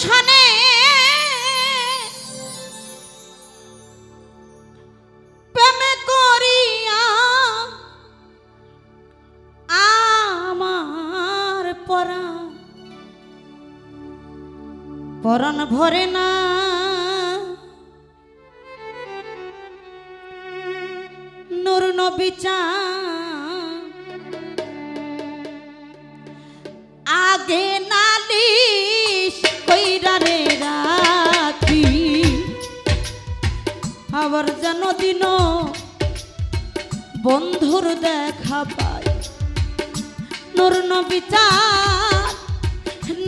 শানে প্রেমে করিয়া আমার পরাণ ভরে না। নূর নবী আগে নালিশ কইরা রে রাখি, আবার যেন দিন বন্ধুর দেখা পাই। নূর নবী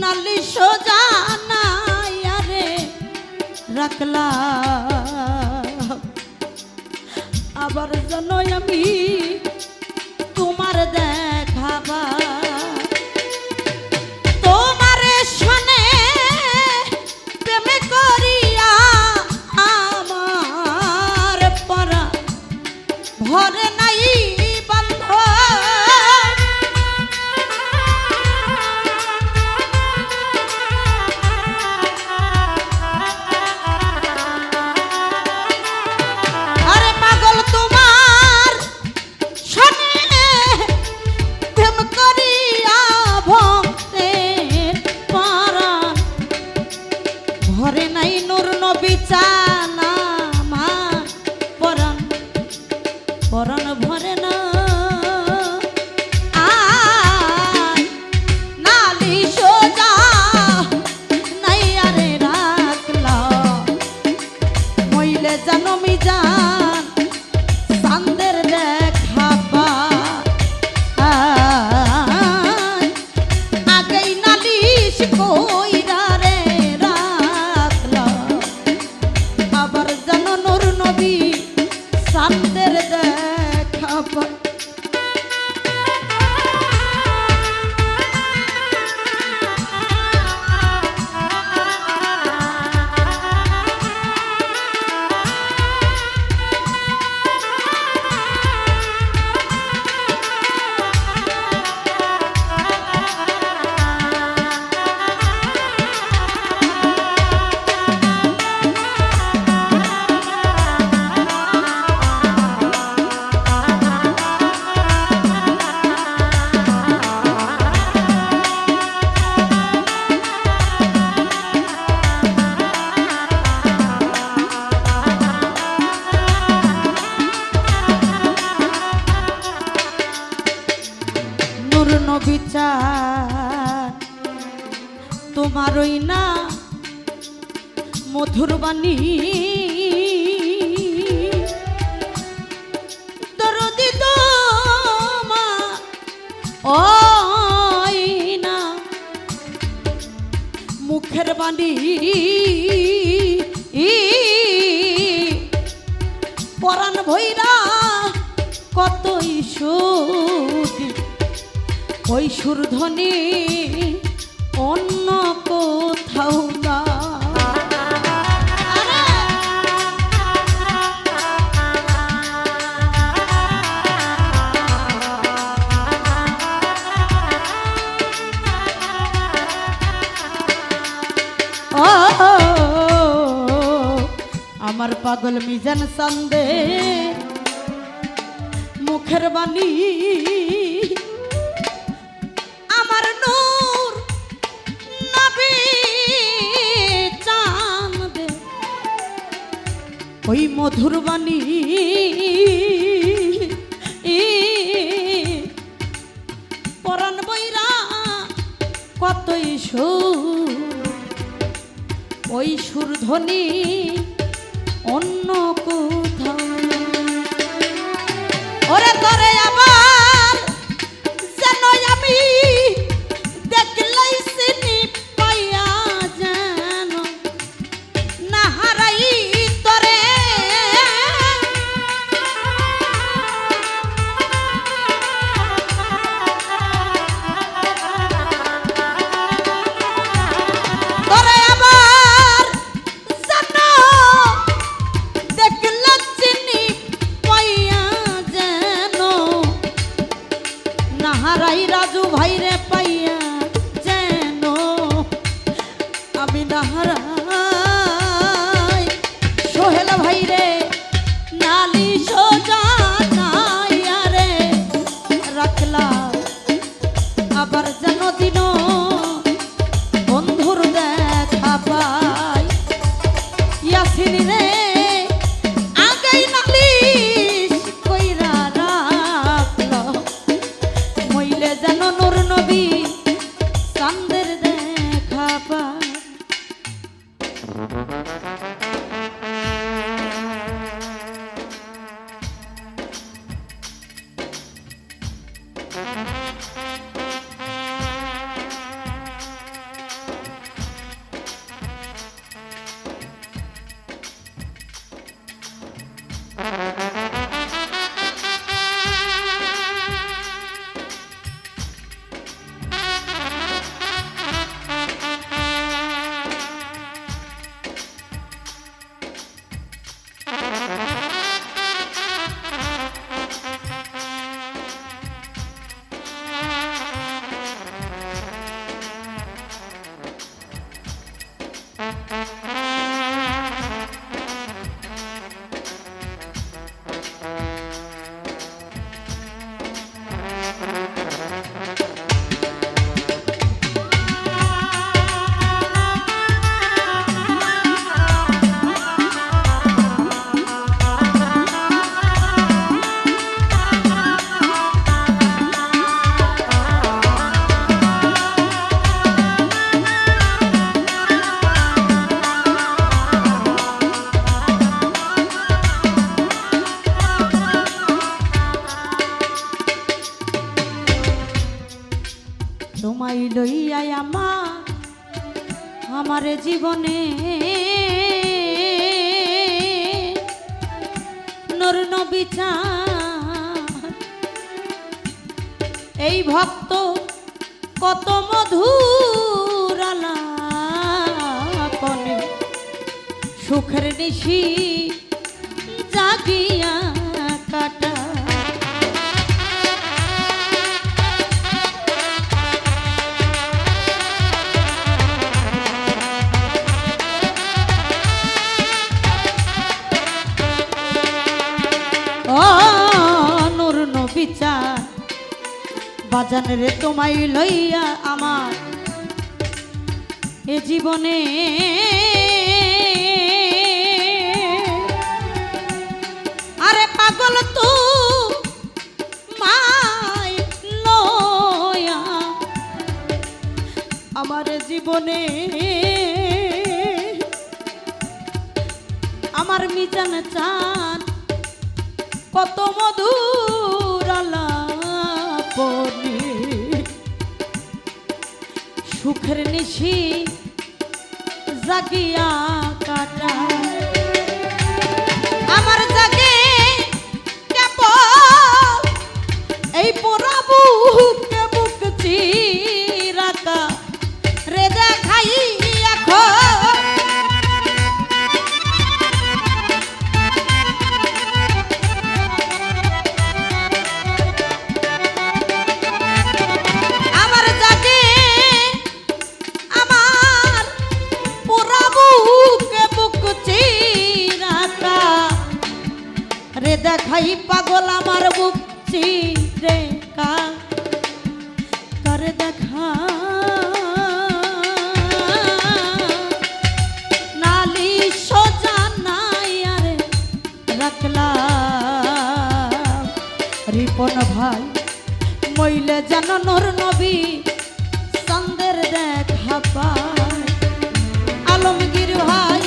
নালিশ জানাই আরে রাখলা, আবার যেন আমি তোমার দেখা পাই। তোমারে শোনে প্রেমে করিয়া আমার পরা ভরে নাই বন্ধ। আরে পাগল তোমার শোনে প্রেম করিয়া ভক্তের পরা ভরে নাই। নূর নবী আমার পরাণ পরাণ ভরে না। নালিশ নাই আরে রাখলা, মইলে জানো মিজান চাঁদের দেখা পাই। আগেই নালিশ কইরা রে রাখলা, আবার জানো নূর নবী চাঁদের দেখা পাই। বিচার তোমারই না মধুর বাণী, দরদি তোমার ওই না মুখের বাণী। পরাণ ভৈরা কতই সুখী, ওই সুরধ্বনি অন্য কোথাও না। ও আমার পাগল মিজান চাঁদে মুখের বাণী, আমার নূর নবী চাঁদে ওই মধুর বাণী। পরাণ বৈরা কতই সুর, ওই সুরধ্বনি অন্য কোথাও। ওরে তোরে আবার যেন আমি দেখলাই চিনি পাইয়া যেন না হারাই তোরে। তোরে আবার যেন দেখলা চিনি পাইয়া যেন না হারাই রাজু ভাইরে পাইয়া যেন আমি না তোমায় লইয়া আমার জীবনে নূর নবী চাঁদ এই ভক্ত কত মধুর আলাপনে সুখের নিশি জাগিয়া কাটা নূর নবী চাঁদ বাজান রে তোমায় লইয়া আমার এ জীবনে আরে পাগল তো মাই লইয়া আমার জীবনে আমার মিজান চাঁদ কত মধুর আলাপনে সুখের নিশি জাগিয়া কাটা আমার জাগে কেবল এই পোড়া বুকে বুক চিরাকা রে দেখাই এখন দেখাই পাগল আমার বুক চিরে করে দেখা নালি সোজা নাই আরে রাখলা রিপন ভাই মইলে যেন নূর নবী চন্দের দেখা পায় আলমগীর ভাই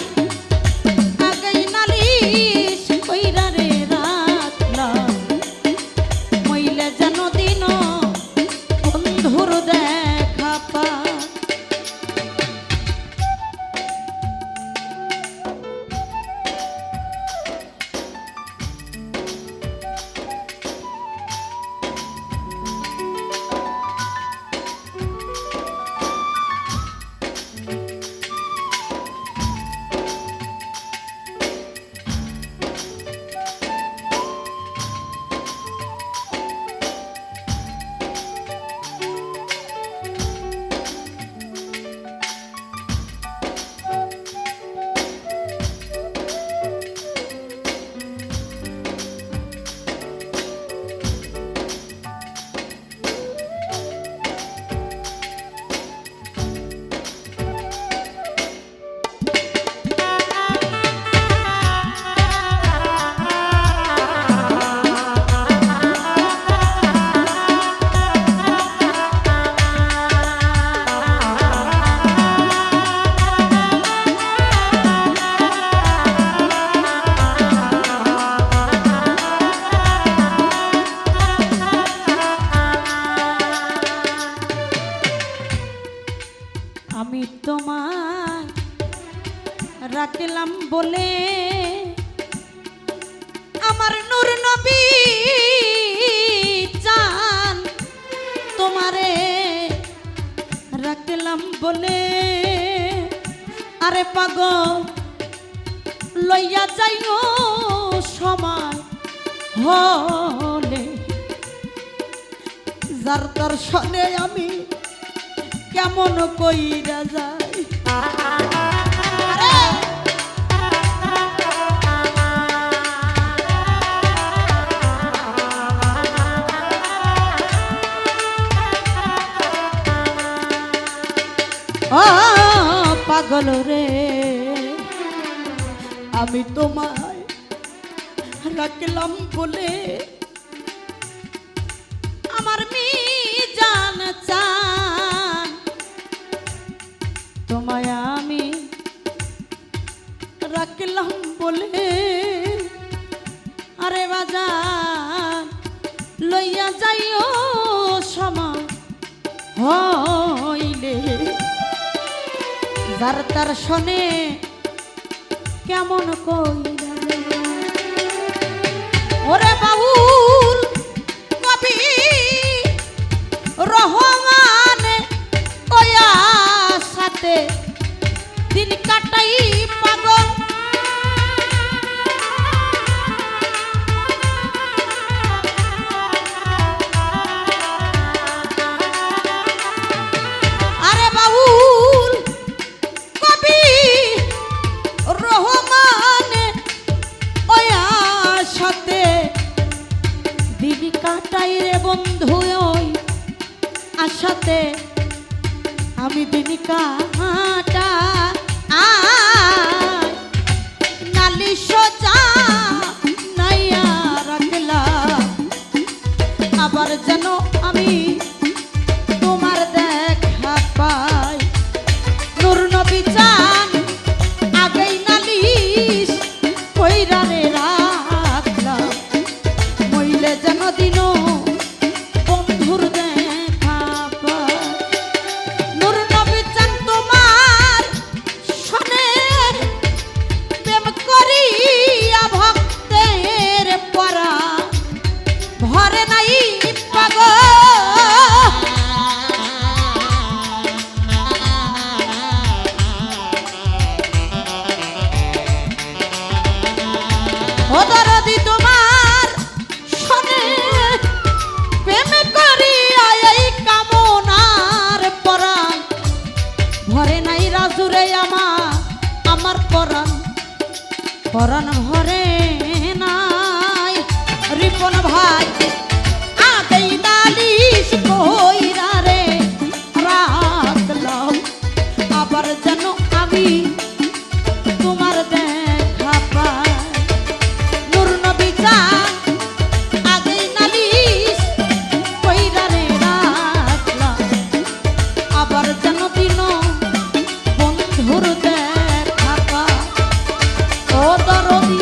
তোমায় রাখলাম বলে আমার নূর নবী চান তোমারে রাখলাম বলে আরে পাগল লইয়া যাইও সময় হলে যার দর্শনে আমি কেমন কইরা যাই ও পাগল রে আমি তোমায় রাখলাম বলে আমার মিজান চান তোমায় আমি রাখলাম বলে আরে বাজান লইয়া যাইও সময় হইলে যার তার শোনে কেমন কইরা ওরে বাউল কবি রহমান ওয়া সাথে দিন কাটাই পাগল আরে বাউল কবি রহমান ওয়া সাথে দিন কাটাই রে বন্ধু ওই আশাতে আমি দিন কাটা নালিশ যা নাইয়া রাখলাম আবার যেন আমি তোমার দেখা পাই নূর নবী চান আগেই নালিশ কইরা রে রাখলাম মইলে যেন দিন বন্ধুর দেখা পাই নূর নবী চান তোমার শোনে প্রেম করিয়া ভক্তের পরা ভরে নাই পাগল ও দরদি তোমার শোনে প্রেম করিয়া এই কামনার পরাণ ভরে নাই রাজুরে আমার পরাণ পরাণ ভরে নাই রিপন ভাই আগেই নালিশ কইরা রে রাখলাম আবার যেন আমি তোমার দেখা পাই নূর নবী চান আগেই নালিশ কইরা রে রাখলাম আবার যেন দিন বন্ধুর দেখা পাই ও দরদি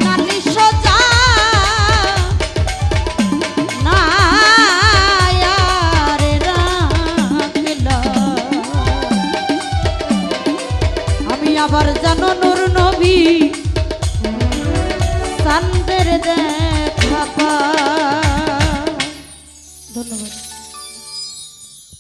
নালিশ যা নাইয়া রে রাখলাম আমি আবার জানো নূর নবী চান্দের দেখা পাই ধন্যবাদ।